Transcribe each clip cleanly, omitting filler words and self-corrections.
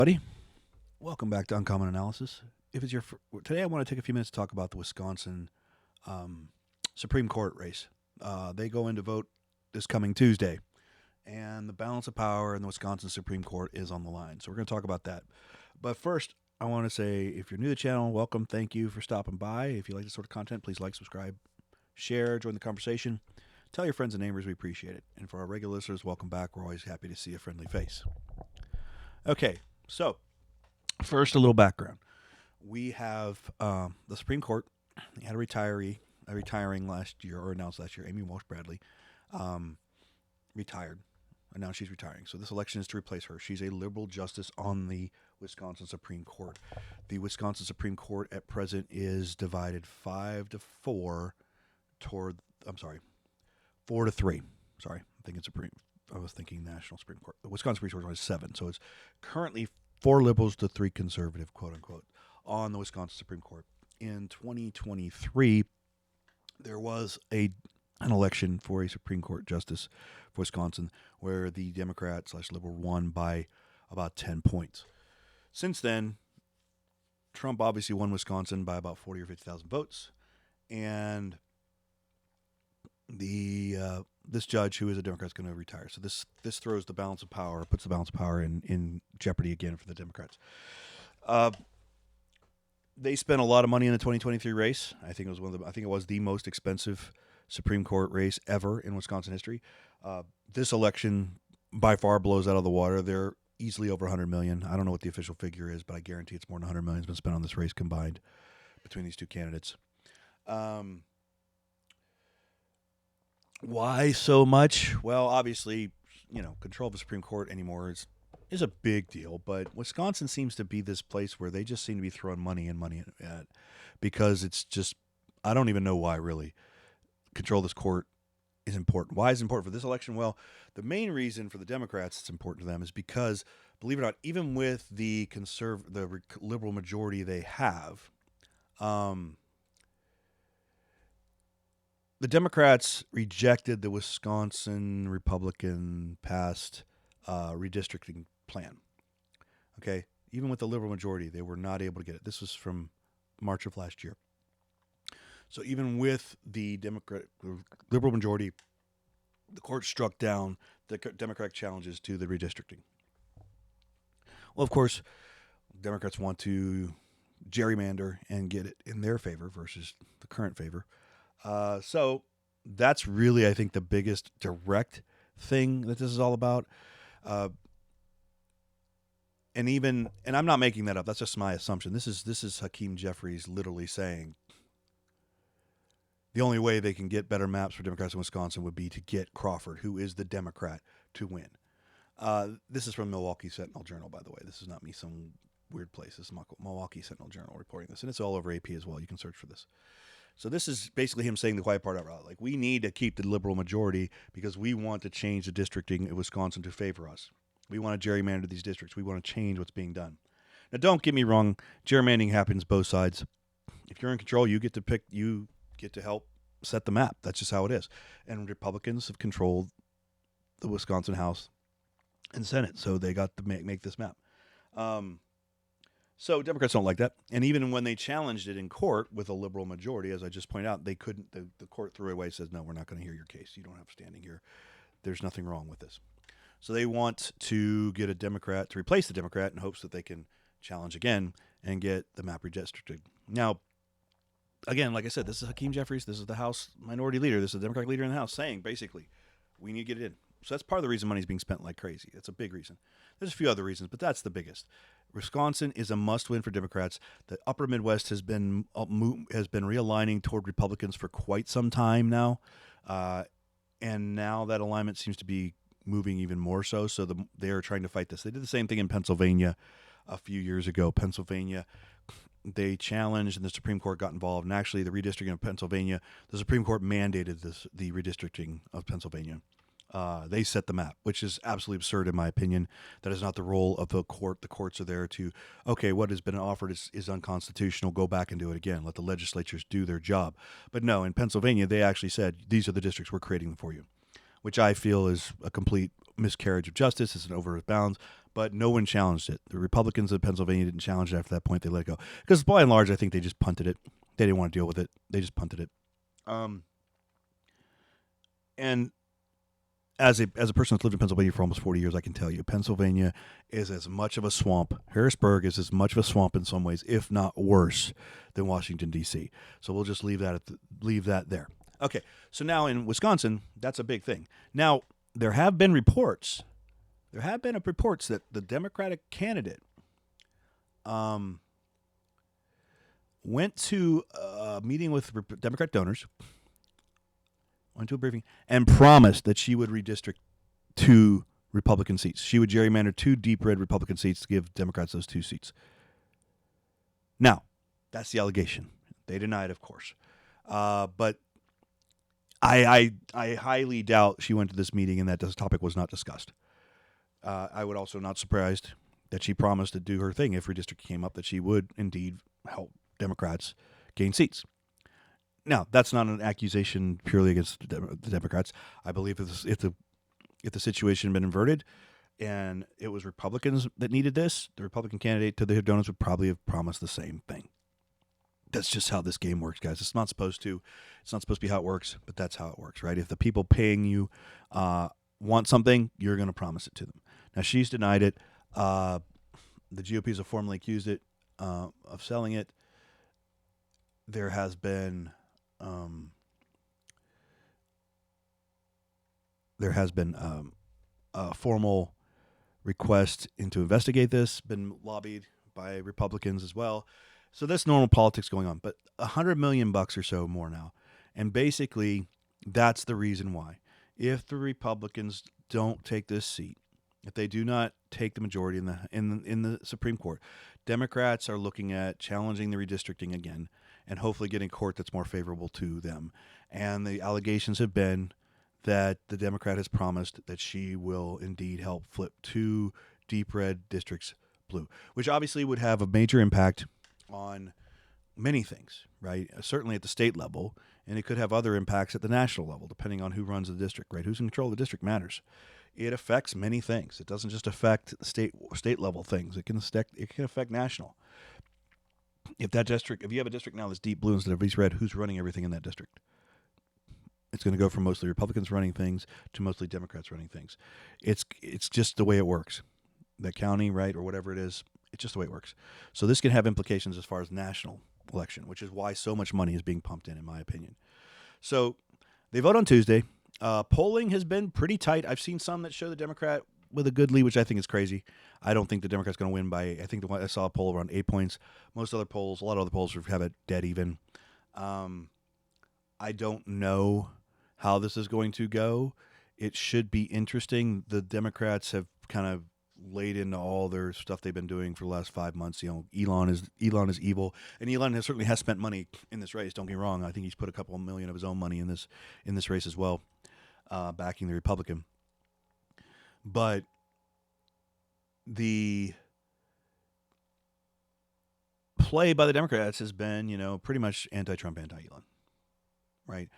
Buddy, welcome back to Uncommon Analysis. If it's your today, I want to take a few minutes to talk about the Wisconsin um, Supreme Court race. They go in to vote this coming Tuesday, and the balance of power in the Wisconsin Supreme Court is on the line. So we're going to talk about that. But first, I want to say if you're new to the channel, welcome. Thank you for stopping by. If you like this sort of content, please like, subscribe, share, join the conversation. Tell your friends and neighbors we appreciate it. And for our regular listeners, welcome back. We're always happy to see a friendly face. Okay, so first, a little background. We have the Supreme Court had a retiring last year, or announced last year. Amy Walsh Bradley retired. Announced she's retiring. So this election is to replace her. She's a liberal justice on the Wisconsin Supreme Court. The Wisconsin Supreme Court at present is divided 5-4 toward. I'm sorry, 4-3. Sorry, I was thinking National Supreme Court. The Wisconsin Supreme Court is 7, so it's currently 4 liberals to 3 conservative, quote unquote, on the Wisconsin Supreme Court. In 2023, there was an election for a Supreme Court justice for Wisconsin where the Democrat/Liberal won by about 10 points. Since then, Trump obviously won Wisconsin by about 40 or 50,000 votes, and this judge, who is a Democrat, is going to retire. So this throws the balance of power, puts the balance of power in jeopardy again for the Democrats. They spent a lot of money in the 2023 race. I think it was the most expensive Supreme Court race ever in Wisconsin history. This election by far blows out of the water. They're easily over $100 million. I don't know what the official figure is, but I guarantee it's more than $100 million has been spent on this race combined between these two candidates. Why so much? Well, obviously, control of the Supreme Court anymore is a big deal, but Wisconsin seems to be this place where they just seem to be throwing money at, because it's just, I don't even know why, really. Control of this court is important. Why is it important for this election? Well, the main reason for the Democrats it's important to them is because, believe it or not, even with the liberal majority they have, the Democrats rejected the Wisconsin Republican passed redistricting plan. Okay, even with the liberal majority, they were not able to get it. This was from March of last year. So even with the liberal majority, the court struck down the Democratic challenges to the redistricting. Well, of course, Democrats want to gerrymander and get it in their favor versus the current favor. So that's really, I think, the biggest direct thing that this is all about. And I'm not making that up. That's just my assumption. This is Hakeem Jeffries literally saying the only way they can get better maps for Democrats in Wisconsin would be to get Crawford, who is the Democrat, to win. This is from Milwaukee Sentinel Journal, by the way. This is not me, some weird place. This is Milwaukee Sentinel Journal reporting this, and it's all over AP as well. You can search for this. So this is basically him saying the quiet part out loud. Like, we need to keep the liberal majority because we want to change the districting in Wisconsin to favor us. We want to gerrymander these districts. We want to change what's being done. Now, don't get me wrong. Gerrymandering happens both sides. If you're in control, you get to help set the map. That's just how it is. And Republicans have controlled the Wisconsin House and Senate, so they got to make this map. So Democrats don't like that. And even when they challenged it in court with a liberal majority, as I just pointed out, they couldn't. The court threw it away, says, no, we're not going to hear your case. You don't have standing here. There's nothing wrong with this. So they want to get a Democrat to replace the Democrat in hopes that they can challenge again and get the map redistricted. Now, again, like I said, this is Hakeem Jeffries. This is the House minority leader. This is the Democratic leader in the House saying, basically, we need to get it in. So that's part of the reason money's being spent like crazy. That's a big reason. There's a few other reasons, but that's the biggest. Wisconsin is a must-win for Democrats. The Upper Midwest has been realigning toward Republicans for quite some time now, and now that alignment seems to be moving even more so. So they are trying to fight this. They did the same thing in Pennsylvania a few years ago. Pennsylvania, they challenged, and the Supreme Court got involved. And actually, the redistricting of Pennsylvania, the Supreme Court mandated the redistricting of Pennsylvania. They set the map, which is absolutely absurd in my opinion. That is not the role of the court. The courts are there to, okay, what has been offered is unconstitutional. Go back and do it again. Let the legislatures do their job. But no, in Pennsylvania, they actually said, these are the districts we're creating for you. which I feel is a complete miscarriage of justice. It's an over bounds, but no one challenged it. The Republicans of Pennsylvania didn't challenge it after that point. They let it go. Because by and large, I think they just punted it. They didn't want to deal with it. They just punted it. And as a person that's lived in Pennsylvania for almost 40 years, I can tell you, Pennsylvania is as much of a swamp. Harrisburg is as much of a swamp in some ways, if not worse, than Washington, D.C. So we'll just leave that there. Okay, so now in Wisconsin, that's a big thing. Now, there have been reports that the Democratic candidate went to a meeting with Democrat donors, went to a briefing, and promised that she would redistrict 2 Republican seats. She would gerrymander 2 deep red Republican seats to give Democrats those 2 seats. Now, that's the allegation. They deny it, of course. But I highly doubt she went to this meeting and that this topic was not discussed. I would also not surprised that she promised to do her thing if redistricting came up, that she would indeed help Democrats gain seats. Now, that's not an accusation purely against the Democrats. I believe if the situation had been inverted and it was Republicans that needed this, the Republican candidate to the donors would probably have promised the same thing. That's just how this game works, guys. It's not supposed to be how it works, but that's how it works, right? If the people paying you want something, you're going to promise it to them. Now, she's denied it. The GOPs have formally accused it of selling it. There has been a formal request to investigate this, been lobbied by Republicans as well. So that's normal politics going on, but $100 million or so more now. And basically that's the reason why. If the Republicans don't take this seat, if they do not take the majority in the Supreme Court, Democrats are looking at challenging the redistricting again and hopefully getting a court that's more favorable to them. And the allegations have been that the Democrat has promised that she will indeed help flip 2 deep red districts blue, which obviously would have a major impact on many things, right? Certainly at the state level, and it could have other impacts at the national level, depending on who runs the district, right? Who's in control of the district matters. It affects many things. It doesn't just affect state level things. It can affect national. If you have a district now that's deep blue instead of deep red, who's running everything in that district? It's going to go from mostly Republicans running things to mostly Democrats running things. It's just the way it works. That county, right, or whatever it is, it's just the way it works. So this can have implications as far as national election, which is why so much money is being pumped in my opinion. So they vote on Tuesday. Polling has been pretty tight. I've seen some that show the Democrat with a good lead, which I think is crazy. I don't think the Democrat's going to win by, I think I saw a poll around 8 points. A lot of other polls have it dead even. I don't know how this is going to go. It should be interesting. The Democrats have kind of laid into all their stuff they've been doing for the last 5 months. Elon is evil, and Elon certainly has spent money in this race. Don't get me wrong. I think he's put a couple of million of his own money in this race as well, backing the Republican. But the play by the Democrats has been, pretty much anti-Trump, anti-Elon, right?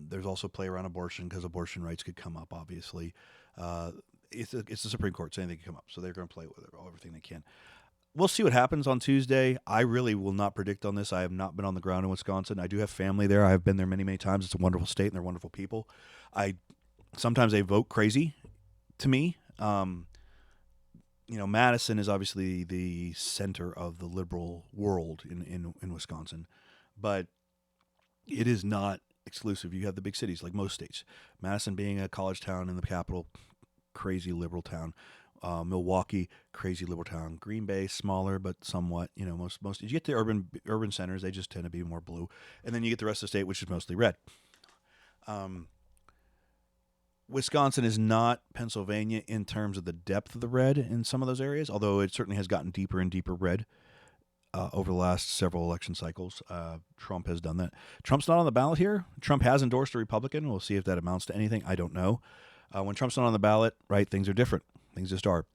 There's also play around abortion because abortion rights could come up, obviously. It's the Supreme Court saying they can come up, so they're going to play with everything they can. We'll see what happens on Tuesday. I really will not predict on this. I have not been on the ground in Wisconsin. I do have family there. I have been there many, many times. It's a wonderful state, and they're wonderful people. Sometimes they vote crazy to me. Madison is obviously the center of the liberal world in Wisconsin, but it is not exclusive. You have the big cities like most states. Madison being a college town in the capital, crazy liberal town. Milwaukee, crazy liberal town. Green Bay, smaller but somewhat. Most you get the urban centers, they just tend to be more blue, and then you get the rest of the state, which is mostly red. Wisconsin is not Pennsylvania in terms of the depth of the red in some of those areas, although it certainly has gotten deeper and deeper red over the last several election cycles. Trump has done that. Trump's not on the ballot here. Trump has endorsed a Republican. We'll see if that amounts to anything. I don't know. When Trump's not on the ballot, right, things are different. Things just are.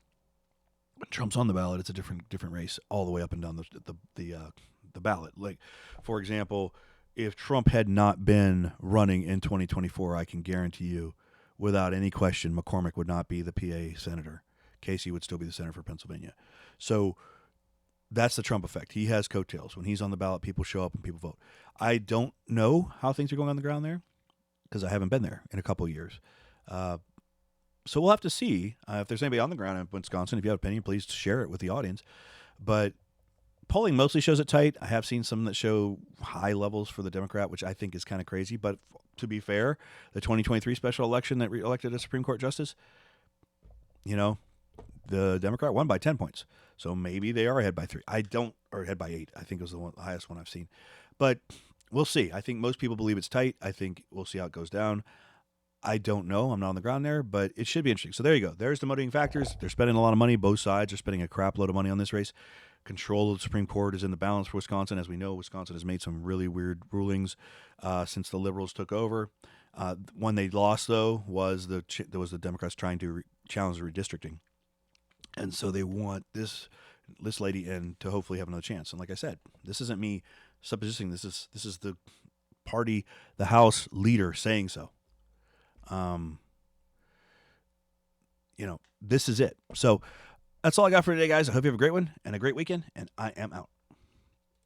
When Trump's on the ballot, it's a different race all the way up and down the ballot. Like, for example, if Trump had not been running in 2024, I can guarantee you without any question, McCormick would not be the PA senator. Casey would still be the senator for Pennsylvania. So that's the Trump effect. He has coattails. When he's on the ballot, people show up and people vote. I don't know how things are going on the ground there because I haven't been there in a couple of years. So we'll have to see if there's anybody on the ground in Wisconsin. If you have an opinion, please share it with the audience. But polling mostly shows it tight. I have seen some that show high levels for the Democrat, which I think is kind of crazy. But to be fair, the 2023 special election that elected a Supreme Court justice, the Democrat won by 10 points. So maybe they are ahead by 3. Or ahead by 8. I think it was the highest one I've seen. But we'll see. I think most people believe it's tight. I think we'll see how it goes down. I don't know. I'm not on the ground there, but it should be interesting. So there you go. There's the motivating factors. They're spending a lot of money. Both sides are spending a crap load of money on this race. Control of the Supreme Court is in the balance for Wisconsin. As we know, Wisconsin has made some really weird rulings since the Liberals took over. When they lost, though, was the Democrats trying to challenge the redistricting. And so they want this lady in to hopefully have another chance. And like I said, this isn't me suppositing. This is the party, the House leader saying so. This is it. So that's all I got for today, guys. I hope you have a great one and a great weekend, and I am out.